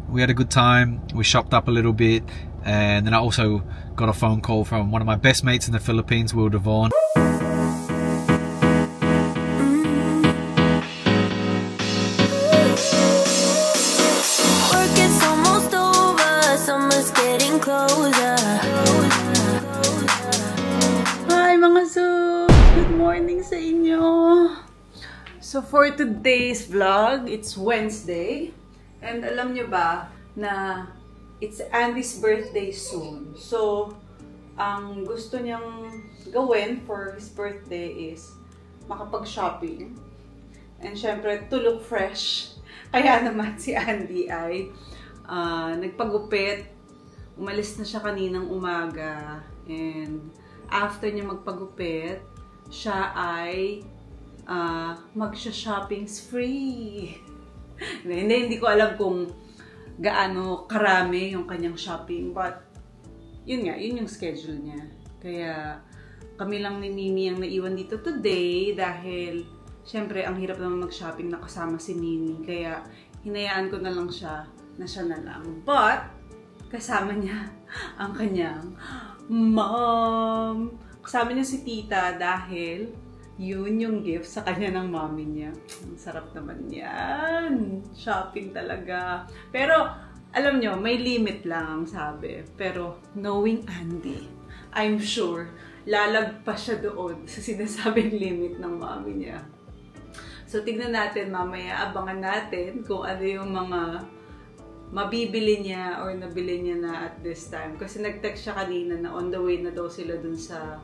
We had a good time, we shopped up a little bit, and then I also got a phone call from one of my best mates in the Philippines, Will Devon. Work's almost over, summer's getting closer. Hi mga Zoom! Good morning sa inyo! So for today's vlog, it's Wednesday. And alam nyo ba na it's Andy's birthday soon. So, ang gusto niyang gawin for his birthday is makapag-shopping. And syempre, to look fresh. Kaya naman si Andy ay nagpagupit. Umalis na siya kaninang umaga. And after niya magpagupit, siya ay magsha-shopping spree. Hindi ko alam kung gaano karami yung kanyang shopping, but yun nga, yun yung schedule niya. Kaya kami lang ni Mimi ang naiwan dito today dahil syempre ang hirap naman mag-shopping na kasama si Mimi. Kaya hinayaan ko na lang siya na siya na lang. But kasama niya ang kanyang mom. Kasama niya si tita dahil yun yung gift sa kanya ng mommy niya. Ang sarap naman yan. Shopping talaga. Pero, alam nyo, may limit lang ang sabi. Pero, knowing Andy, I'm sure, lalagpas siya doon sa sinasabing limit ng mommy niya. So, tignan natin mamaya, abangan natin kung ano yung mga mabibili niya or nabili niya na at this time. Kasi nag-text siya kanina na on the way na daw sila dun sa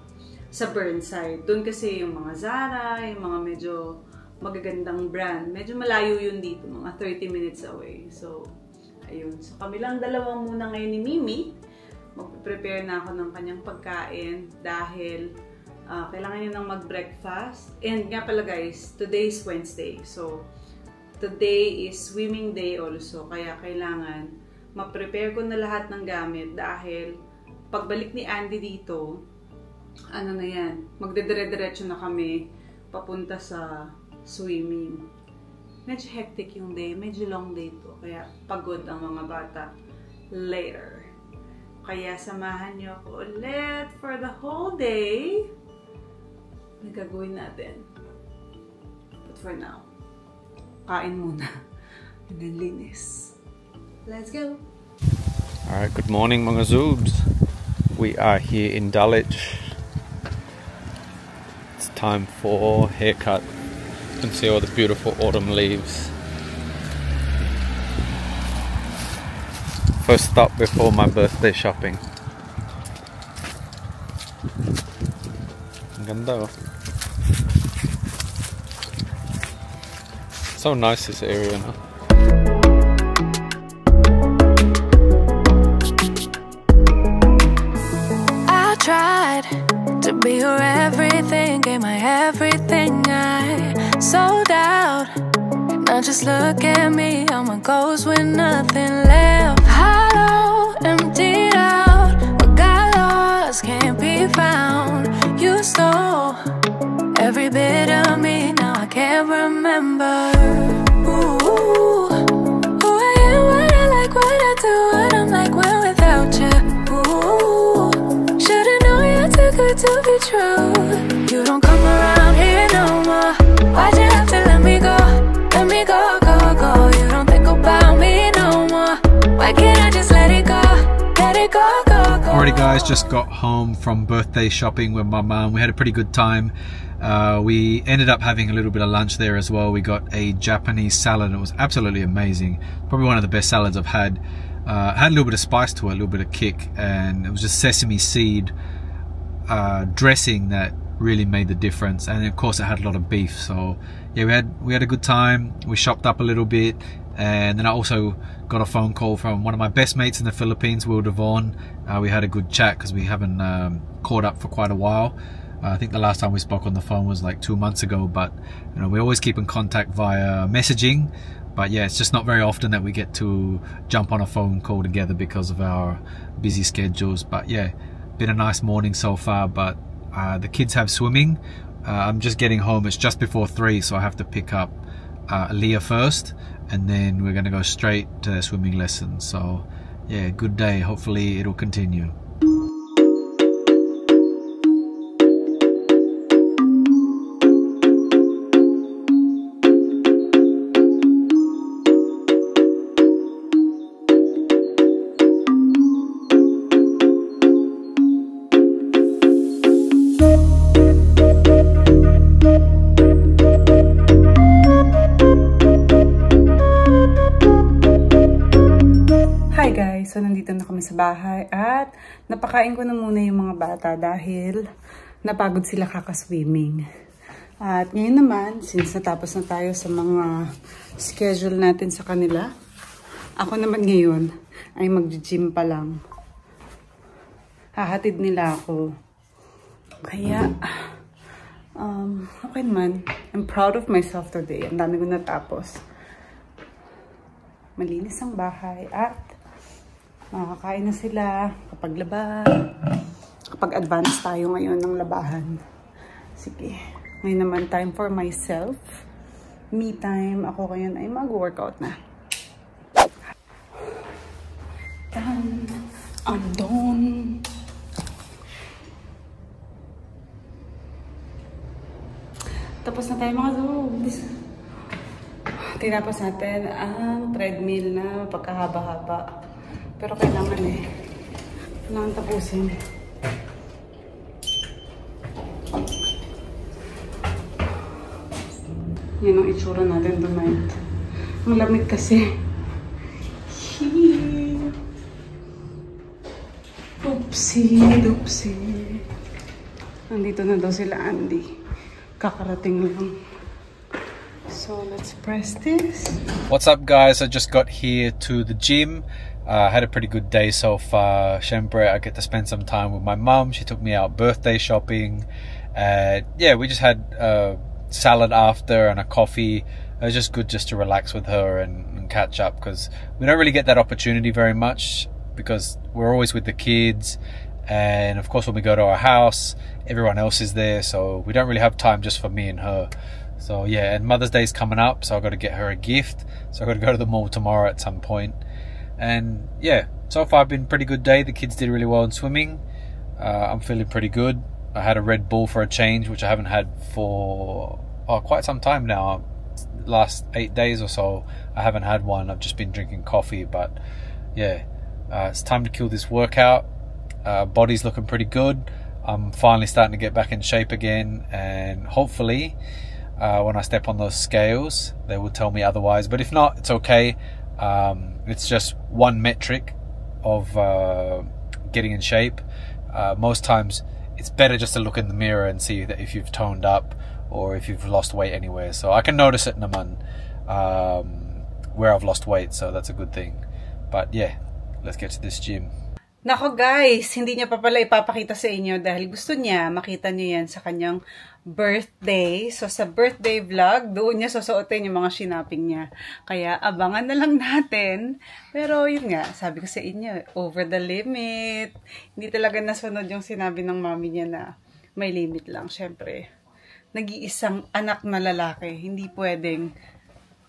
Burnside. Doon kasi yung mga Zara, yung mga medyo magagandang brand. Medyo malayo yun dito, mga 30 minutes away. So, ayun. So, kami lang dalawa muna ngayon ni Mimi. Mag-prepare na ako ng kanyang pagkain dahil kailangan niya nang mag-breakfast. And nga pala guys, today is Wednesday. So, today is swimming day also. Kaya kailangan ma-prepare ko na lahat ng gamit dahil pagbalik ni Andy dito, ano na yan, magdedire-diretso na kami papunta sa swimming. Medyo hectic yung day, medyo long day to, kaya pagod ang mga bata later. Kaya samahan niyo ako ulit for the whole day. Nagagawin natin. But for now, kain muna. And then linis. Let's go! Alright, good morning mga Zoobs. We are here in Dulwich. Time for haircut. You can see all the beautiful autumn leaves. First stop before my birthday shopping. Ang ganda oh. So nice this area now. I tried to be your everything, gave my everything, I sold out. Now just look at me, I'm a ghost with nothing left. Hollow, emptied out, what got lost can't be found. You stole every bit of me, now I can't remember. Ooh, who I am, what I like, what I do, what I'm like when without you. Ooh, should've known you're too good to be true. You don't come around here no more. Why'd you have to let me go? Let me go, go, go. You don't think about me no more. Why can't I just let it go? Let it go, go, go. Alrighty guys, just got home from birthday shopping with my mum. We had a pretty good time. We ended up having a little bit of lunch there as well. We got a Japanese salad. It was absolutely amazing. Probably one of the best salads I've had. Had a little bit of spice to it, a little bit of kick, and it was just sesame seed dressing that really made the difference. And of course it had a lot of beef. So yeah, we had a good time. We shopped up a little bit, and then I also got a phone call from one of my best mates in the Philippines, Will Devon. We had a good chat because we haven't caught up for quite a while. I think the last time we spoke on the phone was like 2 months ago, but you know, we always keep in contact via messaging. But yeah, it's just not very often that we get to jump on a phone call together because of our busy schedules. But yeah, been a nice morning so far. But the kids have swimming. I'm just getting home. It's just before 3, so I have to pick up Leah first, and then we're going to go straight to swimming lessons. So yeah, good day. Hopefully it'll continue. So, nandito na kami sa bahay at napakain ko na muna yung mga bata dahil napagod sila kakaswimming. At ngayon naman, since natapos na tayo sa mga schedule natin sa kanila, ako naman ngayon ay mag-gym pa lang. Hahatid nila ako. Kaya, okay naman. I'm proud of myself today. Ang dami ko natapos. Malinis ang bahay at makakain na sila kapag laban. Kapag advance tayo ngayon ng labahan. Sige. Ngayon naman time for myself. Me time. Ako ngayon ay mag-workout na. I'm done. Tapos na tayo mga zoobs. Tinapos natin ang treadmill na pagkahaba-haba. Pero kailangan kailangan tapusin. Yan ang itsura natin tonight. Ang lamig kasi. Oopsie. Nandito na daw sila Andy. Kakarating lang. So let's press this. What's up guys? I just got here to the gym. Had a pretty good day so far. Shembre, I get to spend some time with my mum. She took me out birthday shopping. Yeah, we just had a salad after and a coffee. It was just good just to relax with her and catch up, because we don't really get that opportunity very much because we're always with the kids. And of course when we go to our house, everyone else is there, so we don't really have time just for me and her. So yeah, and Mother's Day is coming up, so I've got to get her a gift. So I've got to go to the mall tomorrow at some point. And yeah, so far been a pretty good day. The kids did really well in swimming. I'm feeling pretty good. I had a Red Bull for a change, which I haven't had for quite some time now. Last 8 days or so I haven't had one. I've just been drinking coffee. But yeah, it's time to kill this workout. Body's looking pretty good. I'm finally starting to get back in shape again, and hopefully when I step on those scales they will tell me otherwise, but if not, it's okay. It's just one metric of getting in shape. Most times it's better just to look in the mirror and see that if you've toned up or if you've lost weight anywhere. So I can notice it naman where I've lost weight, so that's a good thing. But yeah, let's get to this gym. Nako guys, hindi niya pa pala ipapakita sa inyo dahil gusto niya makita niyo yan sa kanyang birthday. So sa birthday vlog, doon niya susuotin yung mga shinaping niya. Kaya abangan na lang natin. Pero yun nga, sabi ko sa inyo, over the limit. Hindi talaga nasunod yung sinabi ng mami niya na may limit lang. Syempre, nag-iisang anak na lalaki, hindi pwedeng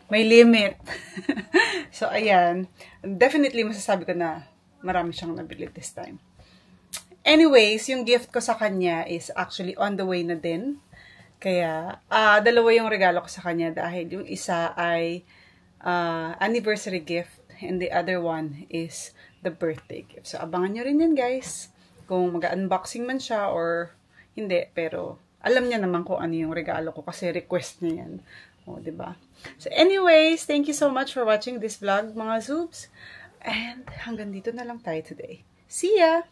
may limit. So ayan, definitely masasabi ko na marami siyang nabili this time. Anyways, yung gift ko sa kanya is actually on the way na din. Kaya, dalawa yung regalo ko sa kanya dahil yung isa ay anniversary gift and the other one is the birthday gift. So, abangan nyo rin yan guys. Kung mag-unboxing man siya or hindi. Pero, alam niya naman kung ano yung regalo ko kasi request niya yan. O, diba? So, anyways, thank you so much for watching this vlog, mga Zoobs. And hanggang dito na lang tayo today. See ya!